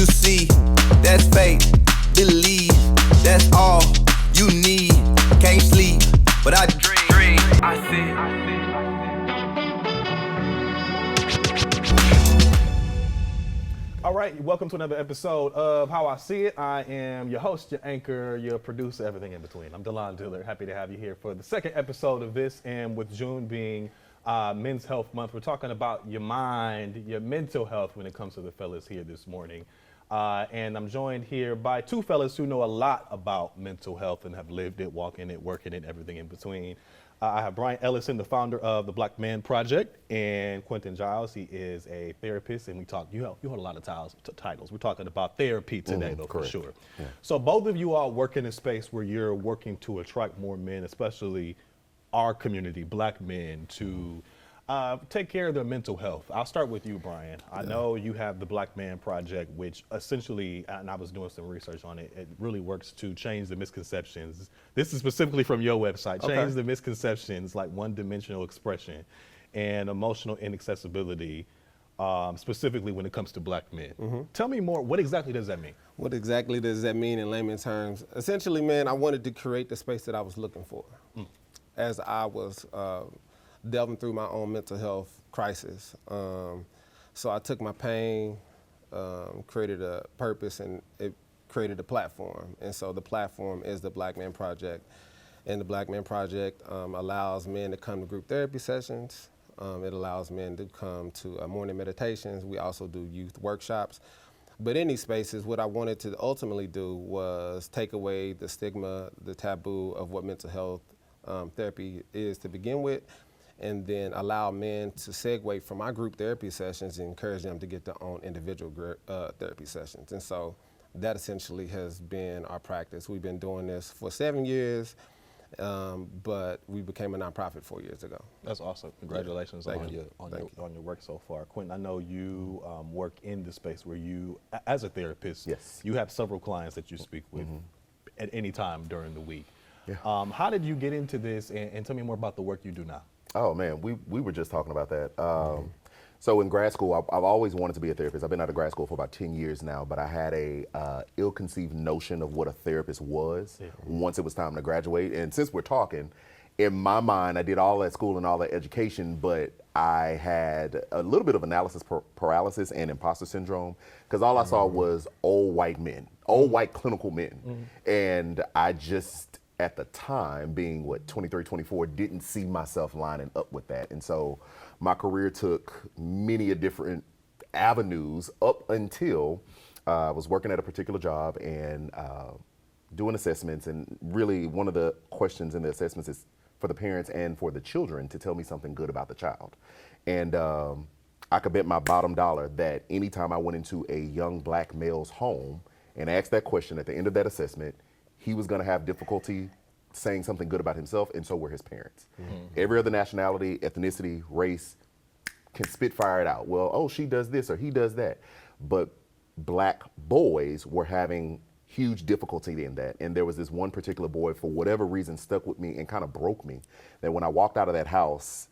you see, that's fake. Believe, that's all you need. Can't sleep, but I dream. I see. All right, welcome to another episode of How I See It. I am your host, your anchor, your producer, everything in between. I'm DaLaun Dillard. Happy to have you here for the second episode of this. And with June being Men's Health Month, we're talking about your mind, your mental health when it comes to the fellas here this morning. And I'm joined here by two fellas who know a lot about mental health and have lived it, walking it, working it, everything in between. I have Brian Ellison, the founder of the Black Man Project, and Quentin Jiles. He is a therapist, and we talk. You hold a lot of titles. We're talking about therapy today, though, correct. for sure. Yeah. So both of you all work in a space where you're working to attract more men, especially our community, Black men, to take care of their mental health. I'll start with you, Brian. I know you have the Black Man Project, which essentially, and I was doing some research on it, it really works to change the misconceptions. This is specifically from your website, change the misconceptions like one-dimensional expression and emotional inaccessibility, specifically when it comes to Black men. Tell me more, what exactly does that mean? What exactly does that mean in layman's terms? Essentially, man, I wanted to create the space that I was looking for. As I was delving through my own mental health crisis. So I took my pain, created a purpose, and it created a platform. And so the platform is the Black Man Project. And the Black Man Project allows men to come to group therapy sessions. It allows men to come to morning meditations. We also do youth workshops. But in these spaces, what I wanted to ultimately do was take away the stigma, the taboo of what mental health therapy is to begin with, and then allow men to segue from our group therapy sessions and encourage them to get their own individual therapy sessions. And so that essentially has been our practice. We've been doing this for 7 years, but we became a nonprofit 4 years ago. That's awesome. Congratulations on your work so far. Quentin, I know you work in the space where you, as a therapist, you have several clients that you speak with at any time during the week. Yeah. How did you get into this, and tell me more about the work you do now? Oh man, we were just talking about that. So in grad school, I've always wanted to be a therapist. I've been out of grad school for about 10 years now, but I had a ill-conceived notion of what a therapist was once it was time to graduate. And since we're talking, in my mind, I did all that school and all that education, but I had a little bit of analysis paralysis and imposter syndrome, because all I saw was old white men, old white clinical men. And I just, at the time, being 23, 24, didn't see myself lining up with that. And so my career took many a different avenues up until I was working at a particular job and doing assessments. And really one of the questions in the assessments is for the parents and for the children to tell me something good about the child. And I could bet my bottom dollar that anytime I went into a young Black male's home and asked that question at the end of that assessment, he was gonna have difficulty saying something good about himself, and so were his parents. Every other nationality, ethnicity, race can spitfire it out. Well, oh, she does this or he does that. But Black boys were having huge difficulty in that. And there was this one particular boy, for whatever reason, stuck with me and kind of broke me, that when I walked out of that house,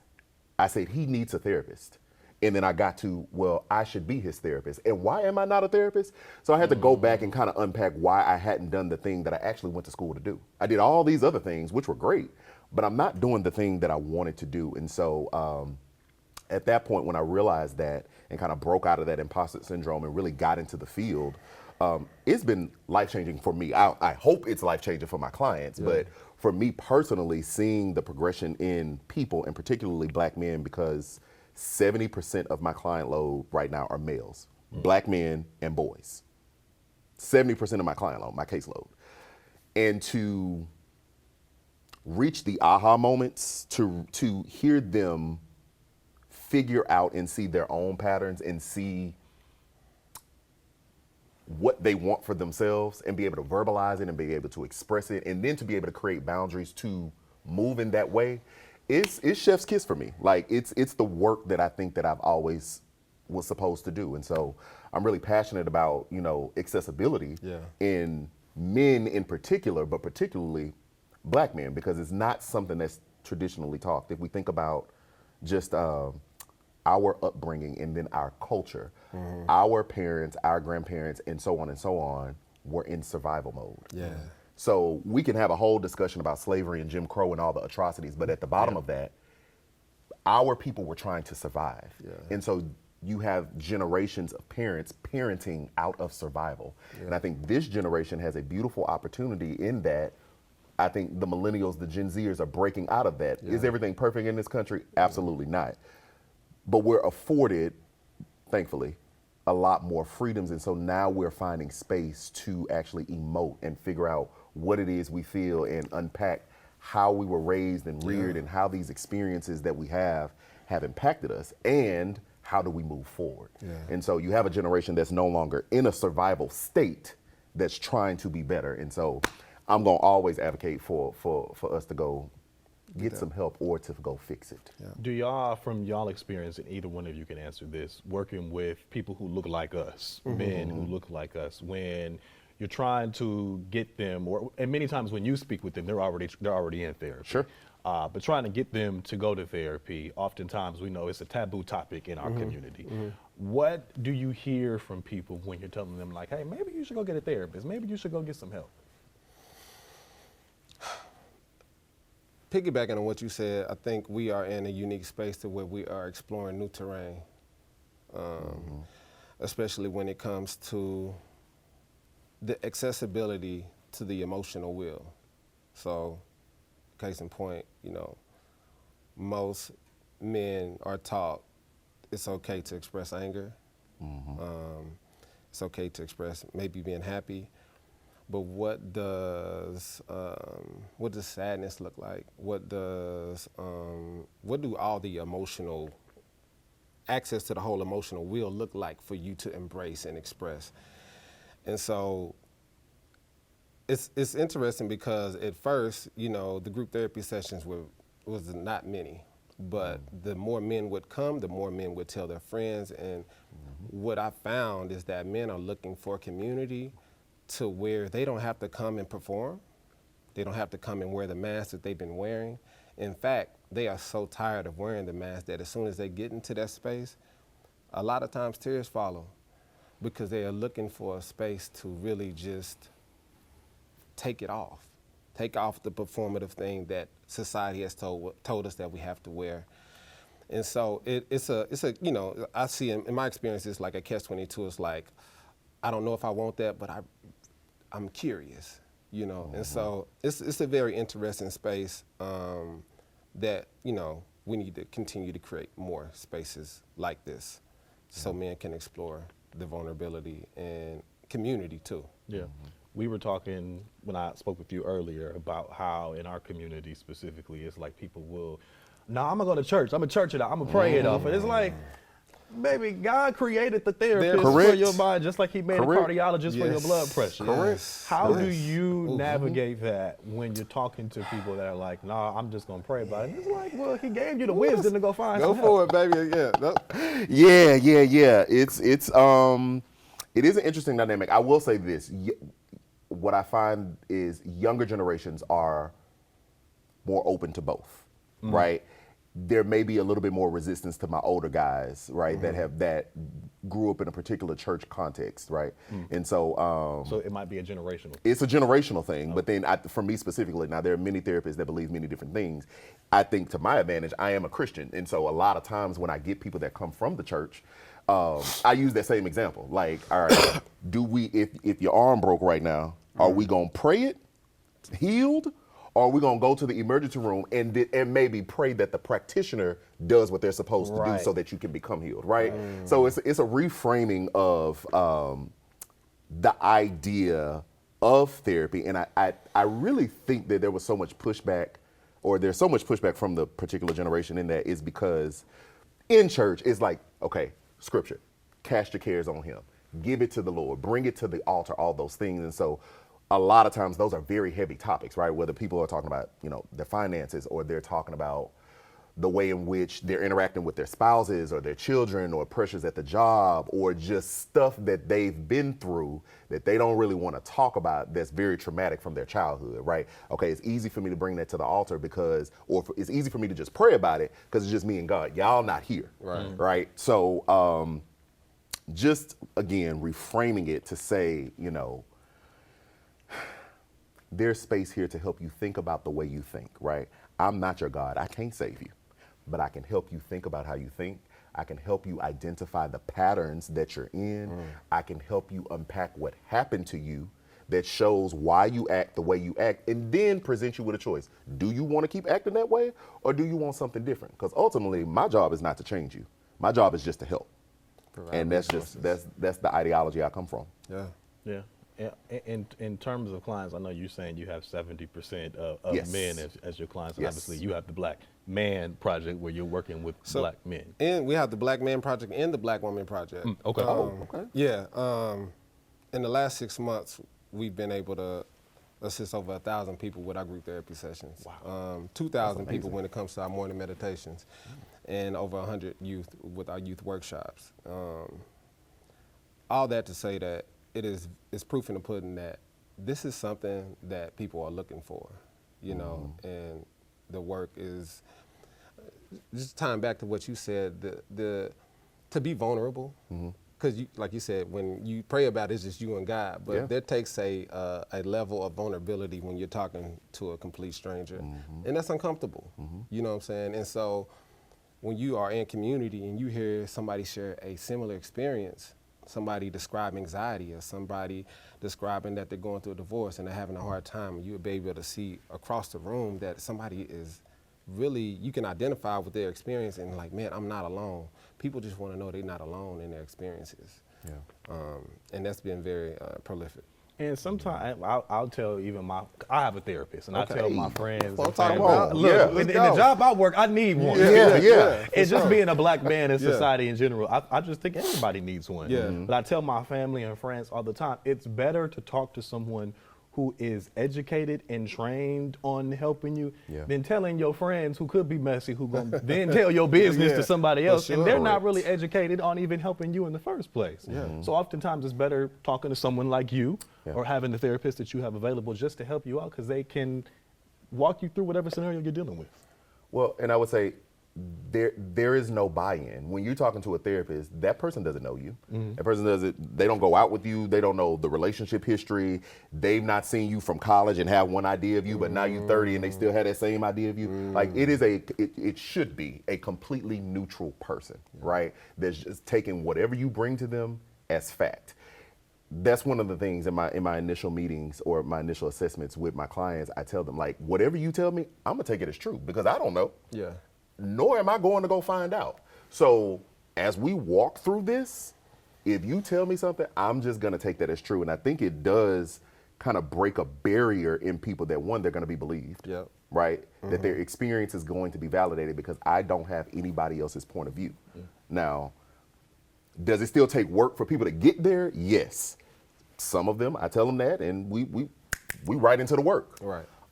I said, he needs a therapist. And then I got to, well, I should be his therapist. And why am I not a therapist? So I had to go back and kind of unpack why I hadn't done the thing that I actually went to school to do. I did all these other things, which were great, but I'm not doing the thing that I wanted to do. And so at that point, when I realized that and kind of broke out of that imposter syndrome and really got into the field, it's been life-changing for me. I hope it's life-changing for my clients, but for me personally, seeing the progression in people, and particularly Black men, because 70% of my client load right now are males, Black men and boys. 70% of my client load, my caseload. And to reach the aha moments, to hear them figure out and see their own patterns and see what they want for themselves and be able to verbalize it and be able to express it, and then to be able to create boundaries to move in that way, it's chef's kiss for me. Like it's the work that I think that I've always was supposed to do. And so I'm really passionate about, accessibility in men in particular, but particularly Black men, because it's not something that's traditionally talked. If we think about just our upbringing and then our culture, our parents, our grandparents, and so on were in survival mode. Yeah. So we can have a whole discussion about slavery and Jim Crow and all the atrocities, but at the bottom of that, our people were trying to survive. Yeah. And so you have generations of parents parenting out of survival. Yeah. And I think this generation has a beautiful opportunity in that. I think the millennials, the Gen Zers are breaking out of that. Yeah. Is everything perfect in this country? Absolutely not. But we're afforded, thankfully, a lot more freedoms. And so now we're finding space to actually emote and figure out what it is we feel and unpack how we were raised and reared and how these experiences that we have impacted us and how do we move forward. Yeah. And so you have a generation that's no longer in a survival state that's trying to be better. And so I'm gonna always advocate for us to go get some help or to go fix it. Yeah. Do y'all, from y'all experience, and either one of you can answer this, working with people who look like us, men who look like us, when you're trying to get them, and many times when you speak with them, they're already in therapy. Sure. But trying to get them to go to therapy, oftentimes we know it's a taboo topic in our community. What do you hear from people when you're telling them like, hey, maybe you should go get a therapist, maybe you should go get some help? Piggybacking on what you said, I think we are in a unique space to where we are exploring new terrain, especially when it comes to the accessibility to the emotional will. So, case in point, you know, most men are taught it's okay to express anger. It's okay to express maybe being happy. But what does sadness look like? What do all the emotional, access to the whole emotional wheel look like for you to embrace and express? And so it's interesting because at first, you know, the group therapy sessions was not many, but the more men would come, the more men would tell their friends. And what I found is that men are looking for community to where they don't have to come and perform. They don't have to come and wear the mask that they've been wearing. In fact, they are so tired of wearing the mask that as soon as they get into that space, a lot of times tears follow because they are looking for a space to really just take it off. Take off the performative thing that society has told us that we have to wear. And so it's a you know, I see in my experience, it's like a catch-22. It's like, I don't know if I want that, but I'm curious, you know. And so it's a very interesting space that, you know, we need to continue to create more spaces like this so men can explore the vulnerability and community too. Yeah. We were talking when I spoke with you earlier about how in our community specifically, it's like people will, I'm gonna go to church, I'm gonna church it out, I'm gonna pray it off. And it's like, baby, God created the therapist for your mind just like he made a cardiologist for your blood pressure. Correct. How do you navigate that when you're talking to people that are like, I'm just gonna pray about it? And it's like, well, he gave you the wisdom to go find some help. Go for it, baby. Yeah. It is an interesting dynamic. I will say this. What I find is younger generations are more open to both, right? There may be a little bit more resistance to my older guys, right, that grew up in a particular church context, right? And so so it might be a generational. It's a generational thing, but then for me specifically, now there are many therapists that believe many different things. I think to my advantage, I am a Christian, and so a lot of times when I get people that come from the church, I use that same example. Like, all right, if your arm broke right now, are we gonna pray it healed? Or are we gonna go to the emergency room and maybe pray that the practitioner does what they're supposed to do so that you can become healed, right? So it's a reframing of the idea of therapy, and I really think that there was so much pushback, or there's so much pushback from the particular generation in that is because in church it's like, okay, scripture, cast your cares on him, give it to the Lord, bring it to the altar, all those things, and so a lot of times those are very heavy topics, right? Whether people are talking about, you know, their finances or they're talking about the way in which they're interacting with their spouses or their children, or pressures at the job, or just stuff that they've been through that they don't really want to talk about, that's very traumatic from their childhood, right? Okay, it's easy for me to bring that to the altar it's easy for me to just pray about it because it's just me and God. Y'all not here, right? So just, again, reframing it to say, there's space here to help you think about the way you think, right? I'm not your God. I can't save you, but I can help you think about how you think. I can help you identify the patterns that you're in. I can help you unpack what happened to you that shows why you act the way you act, and then present you with a choice. Do you want to keep acting that way, or do you want something different? Because ultimately, my job is not to change you. My job is just to help. And that's the ideology I come from. Yeah. In terms of clients, I know you're saying you have 70% of Yes. men as your clients. And Yes. obviously, you have the Black Man Project where you're working with Black men. And we have the Black Man Project and the Black Woman Project. Okay. Okay. Yeah. In the last 6 months, we've been able to assist over 1,000 people with our group therapy sessions. Wow. 2,000 people when it comes to our morning meditations, and over 100 youth with our youth workshops. All that to say that it's proof in the pudding that this is something that people are looking for, and the work is, just tying back to what you said, to be vulnerable, because like you said, when you pray about it, it's just you and God, but there takes a level of vulnerability when you're talking to a complete stranger, and that's uncomfortable, you know what I'm saying? And so when you are in community and you hear somebody share a similar experience, somebody describe anxiety, or somebody describing that they're going through a divorce and they're having a hard time, and you'll be able to see across the room that somebody is really, you can identify with their experience, and like, man, I'm not alone. People just want to know they're not alone in their experiences. And that's been very prolific. And sometimes I'll tell even I have a therapist, and I tell my friends. Well, and talk family, about- look, yeah, in the let's go. job I work, I need one. It's just being a Black man in society in general. I just think everybody needs one. But I tell my family and friends all the time, it's better to talk to someone who is educated and trained on helping you than telling your friends who could be messy, who gonna then tell your business to somebody else, and they're not really educated on even helping you in the first place. So oftentimes it's better talking to someone like you or having the therapist that you have available just to help you out, because they can walk you through whatever scenario you're dealing with. Well, and I would say there is no buy-in. When you're talking to a therapist, that person doesn't know you. That person they don't go out with you. They don't know the relationship history. They've not seen you from college and have one idea of you, but now you're 30 and they still have that same idea of you. Like, it should be a completely neutral person, right? That's just taking whatever you bring to them as fact. That's one of the things in my initial meetings or my initial assessments with my clients. I tell them, like, whatever you tell me, I'm gonna take it as true, because I don't know. Nor am I going to go find out. So as we walk through this, if you tell me something, I'm just going to take that as true. And I think it does kind of break a barrier in people that, one, they're going to be believed, right? That their experience is going to be validated because I don't have anybody else's point of view. Now, does it still take work for people to get there? Yes. Some of them, I tell them that, and we right into the work.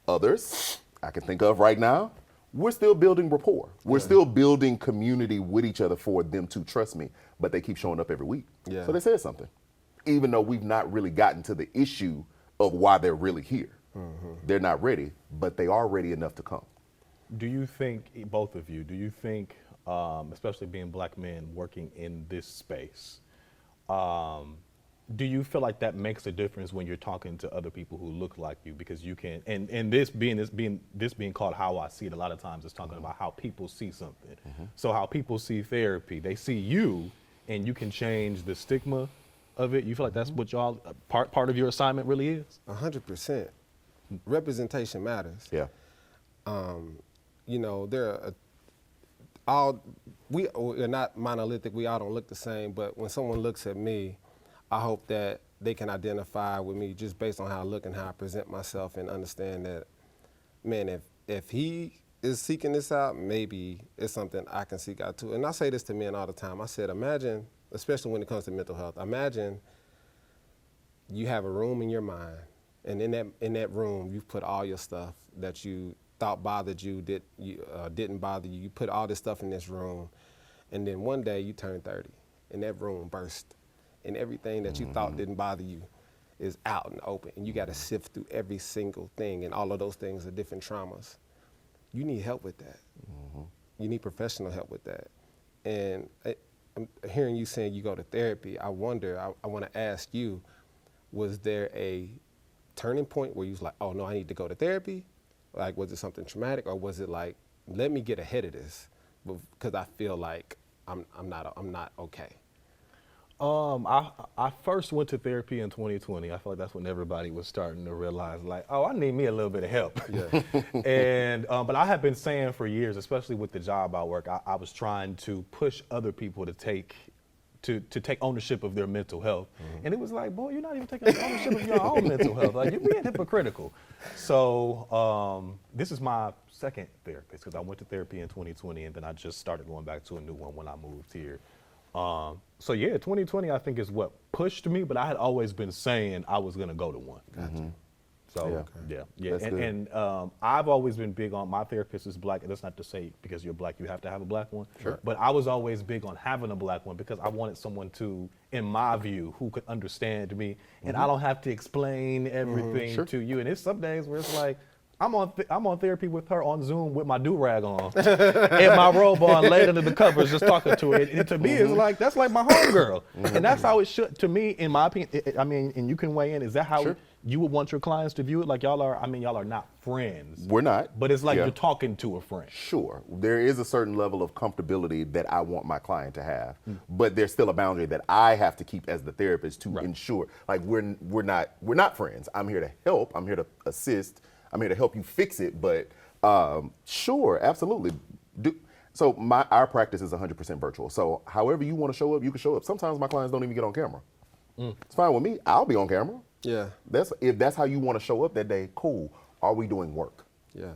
Others, I can think of right now, we're still building rapport. We're still building community with each other for them to trust me, but they keep showing up every week. So they said something, even though we've not really gotten to the issue of why they're really here. They're not ready, but they are ready enough to come. Do you think, both of you, especially being Black men working in this space, do you feel like that makes a difference when you're talking to other people who look like you? Because you can, and this being called How I See It, a lot of times it's talking about how people see something. So how people see therapy, they see you, and you can change the stigma of it. You feel like that's what y'all part of your assignment really is? 100%. Representation matters. We're not monolithic. We all don't look the same. But when someone looks at me, I hope that they can identify with me just based on how I look and how I present myself, and understand that, man, if he is seeking this out, maybe it's something I can seek out too. And I say this to men all the time. I said, imagine, especially when it comes to mental health, imagine you have a room in your mind, and in that room you've put all your stuff that you thought bothered you, didn't bother you. You put all this stuff in this room, and then one day you turn 30, and that room burst, and everything that you thought didn't bother you is out and open, and you got to sift through every single thing, and all of those things are different traumas. You need help with that. You need professional help with that. And I'm hearing you saying you go to therapy. I wonder, I want to ask you, was there a turning point where you was like, oh no, I need to go to therapy? Like, was it something traumatic, or was it like, let me get ahead of this because I feel like I'm not okay? I first went to therapy in 2020. I feel like that's when everybody was starting to realize, like, oh, I need me a little bit of help. Yeah. And but I have been saying for years, especially with the job I work, I was trying to push other people to take ownership of their mental health. And it was like, boy, you're not even taking ownership of your own mental health. Like, you're being hypocritical. So this is my second therapist, because I went to therapy in 2020, and then I just started going back to a new one when I moved here. So yeah, 2020 I think is what pushed me, but I had always been saying I was gonna go to one. Gotcha. So yeah. That's good. And I've always been big on, my therapist is black, and that's not to say because you're black you have to have a black one. Sure. But I was always big on having a black one because I wanted someone to, in my view, who could understand me, and I don't have to explain everything to you. And it's some days where it's like, I'm on therapy with her on Zoom with my do-rag on and my robe on, laid under the covers, just talking to her. And to me, it's like, that's like my homegirl. And that's how it should, to me, in my opinion. I mean, and you can weigh in. Is that how you would want your clients to view it? Like, y'all are not friends. We're not. But it's like you're talking to a friend. Sure. There is a certain level of comfortability that I want my client to have, but there's still a boundary that I have to keep as the therapist to ensure, like, we're not friends. I'm here to help. I'm here to assist. I'm here to help you fix it, but sure, absolutely. So our practice is 100% virtual. So however you want to show up, you can show up. Sometimes my clients don't even get on camera. It's fine with me. I'll be on camera. Yeah. If that's how you want to show up that day, cool. Are we doing work? Yeah.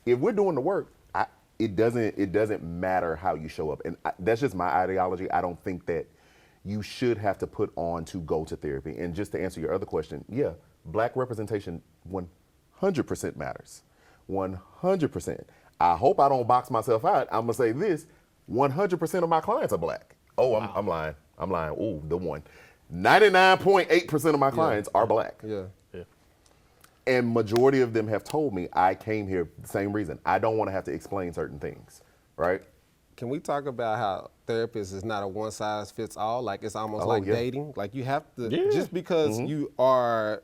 If we're doing the work, it doesn't matter how you show up. And that's just my ideology. I don't think that you should have to put on to go to therapy. And just to answer your other question, yeah, black representation 100% matters. 100%. I hope I don't box myself out. I'm gonna say this: 100% of my clients are black. Oh, I'm lying. I'm lying. Ooh, the one. 99.8% of my clients are black. Yeah. And majority of them have told me I came here the same reason. I don't want to have to explain certain things, right? Can we talk about how therapist is not a one size fits all? Like, it's almost like dating. Like, you have to, just because you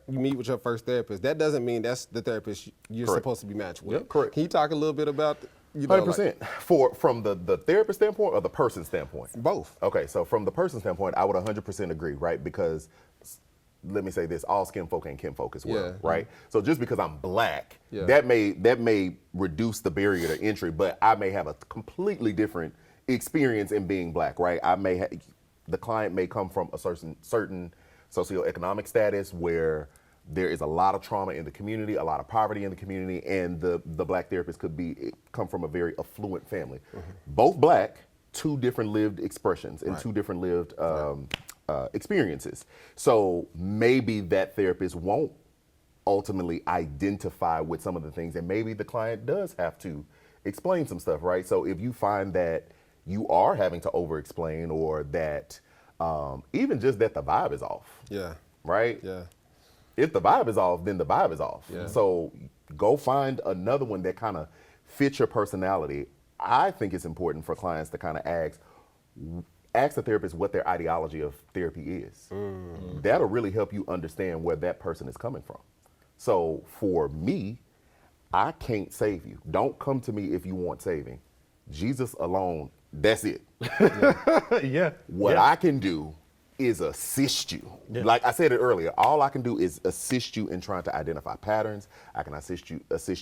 meet with your first therapist, that doesn't mean that's the therapist you're supposed to be matched with. Yep, correct. Can you talk a little bit about, 100%. From the therapist standpoint or the person standpoint? Both. Okay, so from the person standpoint, I would 100% agree, right? Because let me say this: all skin folk ain't kin folk as well, right? So just because I'm black, that may reduce the barrier to entry, but I may have a completely different experience in being black, right? The client may come from a certain socioeconomic status where there is a lot of trauma in the community, a lot of poverty in the community, and the black therapist could come from a very affluent family. Both black, two different lived expressions and two different lived experiences. So maybe that therapist won't ultimately identify with some of the things, and maybe the client does have to explain some stuff, right? So if you find that you are having to over-explain, or that even just that the vibe is off, right? Yeah. If the vibe is off, then the vibe is off. Yeah. So go find another one that kind of fits your personality. I think it's important for clients to kind of ask the therapist what their ideology of therapy is. That'll really help you understand where that person is coming from. So for me, I can't save you. Don't come to me if you want saving. Jesus alone, that's it. What I can do is assist you. Like I said it earlier, all I can do is assist you in trying to identify patterns. I can assist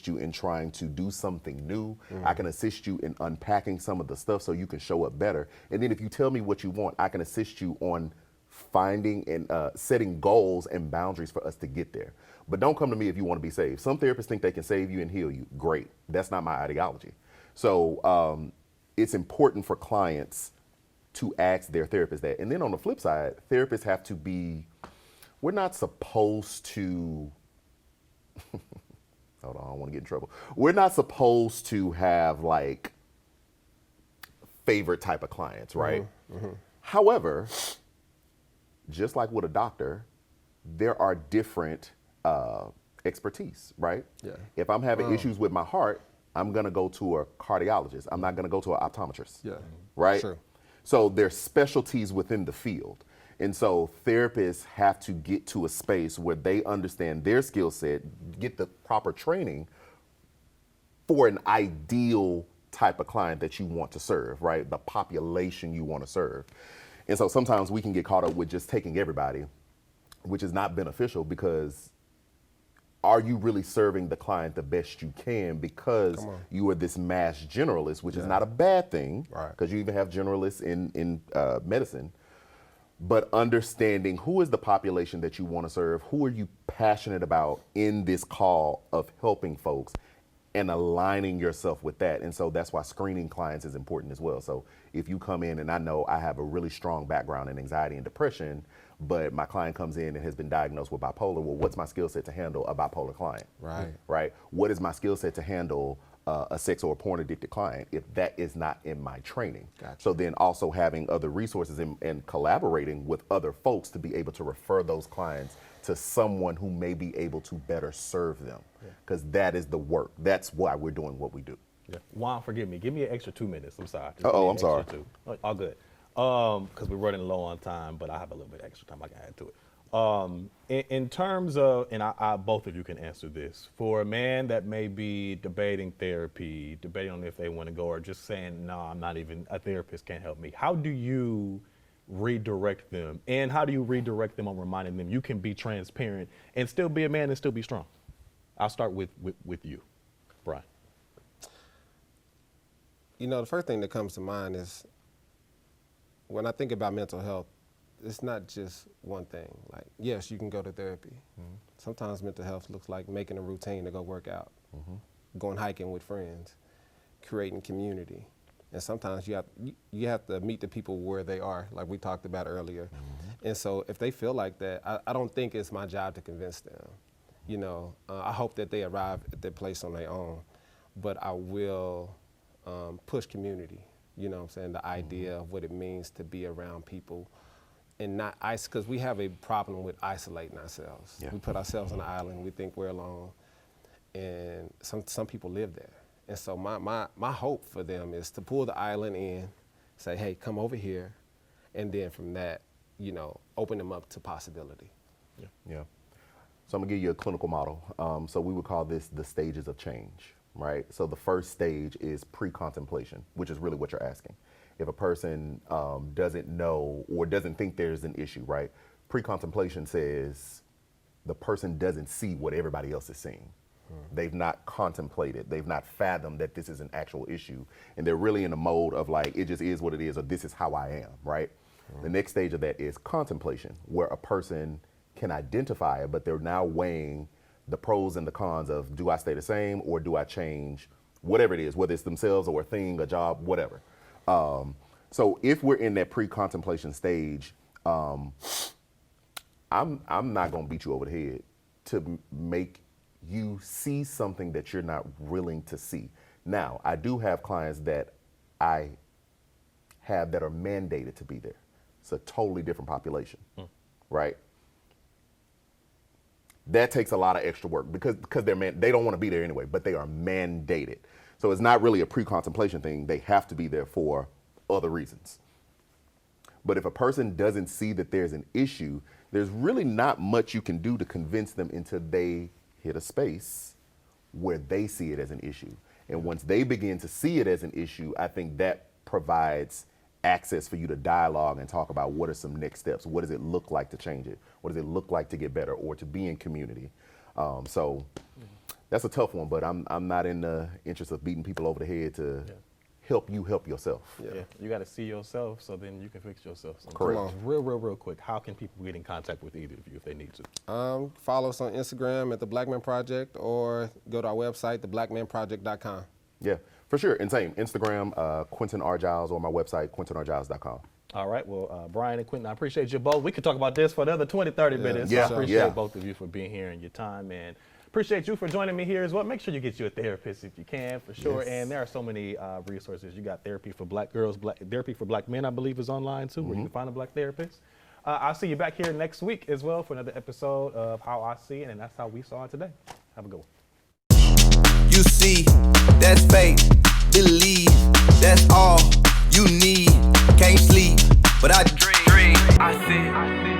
you in trying to do something new. I can assist you in unpacking some of the stuff so you can show up better. And then if you tell me what you want, I can assist you on finding and setting goals and boundaries for us to get there. But don't come to me if you want to be saved. Some therapists think they can save you and heal you. Great. That's not my ideology. So it's important for clients to ask their therapist that. And then on the flip side, therapists have to we're not supposed to hold on, I don't want to get in trouble. We're not supposed to have like favorite type of clients, right? However, just like with a doctor, there are different expertise, right? Yeah. If I'm having issues with my heart, I'm gonna go to a cardiologist. I'm not gonna go to an optometrist. Yeah. Right? True. So there's specialties within the field. And so therapists have to get to a space where they understand their skill set, get the proper training for an ideal type of client that you want to serve, right? The population you want to serve. And so sometimes we can get caught up with just taking everybody, which is not beneficial, because are you really serving the client the best you can because you are this mass generalist, which is not a bad thing, because you even have generalists in medicine. But understanding who is the population that you want to serve, who are you passionate about in this call of helping folks, and aligning yourself with that. And so that's why screening clients is important as well. So if you come in and I know I have a really strong background in anxiety and depression, but my client comes in and has been diagnosed with bipolar, well, what's my skill set to handle a bipolar client? Right. What is my skill set to handle a sex or a porn addicted client if that is not in my training? So then also having other resources and collaborating with other folks to be able to refer those clients to someone who may be able to better serve them, because that is the work. That's why we're doing what we do. Juan, forgive me. Give me an extra 2 minutes. I'm sorry. I'm sorry. All good. Because we're running low on time, but I have a little bit extra time I can add to it. In terms of, and I both of you can answer this, for a man that may be debating therapy, debating on if they want to go, or just saying, no, I'm not even, a therapist can't help me. How do you redirect them? And how do you redirect them on reminding them you can be transparent and still be a man and still be strong? I'll start with you, Brian. You know, the first thing that comes to mind is, when I think about mental health, it's not just one thing. Like, yes, you can go to therapy. Sometimes mental health looks like making a routine to go work out, going hiking with friends, creating community. And sometimes you have to meet the people where they are, like we talked about earlier. And so if they feel like that, I don't think it's my job to convince them. You know, I hope that they arrive at their place on their own, but I will push community. You know what I'm saying? The idea of what it means to be around people and not because we have a problem with isolating ourselves. We put ourselves on an island, we think we're alone, and some people live there. And so my hope for them is to pull the island in, say, hey, come over here, and then from that, you know, open them up to possibility. So I'm gonna give you a clinical model. So we would call this the stages of change. Right. So the first stage is pre-contemplation, which is really what you're asking. If a person doesn't know or doesn't think there's an issue, right? Pre-contemplation says the person doesn't see what everybody else is seeing. They've not contemplated, they've not fathomed that this is an actual issue. And they're really in a mode of like, it just is what it is, or this is how I am, right? The next stage of that is contemplation, where a person can identify it, but they're now weighing the pros and the cons of, do I stay the same or do I change whatever it is, whether it's themselves or a thing, a job, whatever. So if we're in that pre-contemplation stage, I'm not gonna beat you over the head to make you see something that you're not willing to see. Now, I do have clients that I have that are mandated to be there. It's a totally different population, right? That takes a lot of extra work because they don't want to be there anyway, but they are mandated. So it's not really a pre-contemplation thing. They have to be there for other reasons. But if a person doesn't see that there's an issue, there's really not much you can do to convince them until they hit a space where they see it as an issue. And once they begin to see it as an issue, I think that provides access for you to dialogue and talk about what are some next steps. What does it look like to change it? What does it look like to get better or to be in community? So that's a tough one, but I'm not in the interest of beating people over the head to help you help yourself. You got to see yourself so then you can fix yourself. Correct. Real quick, how can people get in contact with either of you if they need to? Follow us on Instagram at The Black Man Project, or go to our website, theblackmanproject.com. Yeah, for sure. And same, Instagram, Quentin R. Jiles, or my website, quentinrgiles.com. All right. Well, Brian and Quentin, I appreciate you both. We could talk about this for another 20, 30 minutes. Yeah. So I appreciate both of you for being here and your time. And Appreciate you for joining me here as well. Make sure you get you a therapist if you can, for sure. Yes. And there are so many resources. You got therapy for black girls, therapy for black men, I believe, is online too, where you can find a black therapist. I'll see you back here next week as well for another episode of How I See It, and that's how we saw it today. Have a good one. You see, that's fate. Believe, that's all you need. Can't sleep, but I dream. I see.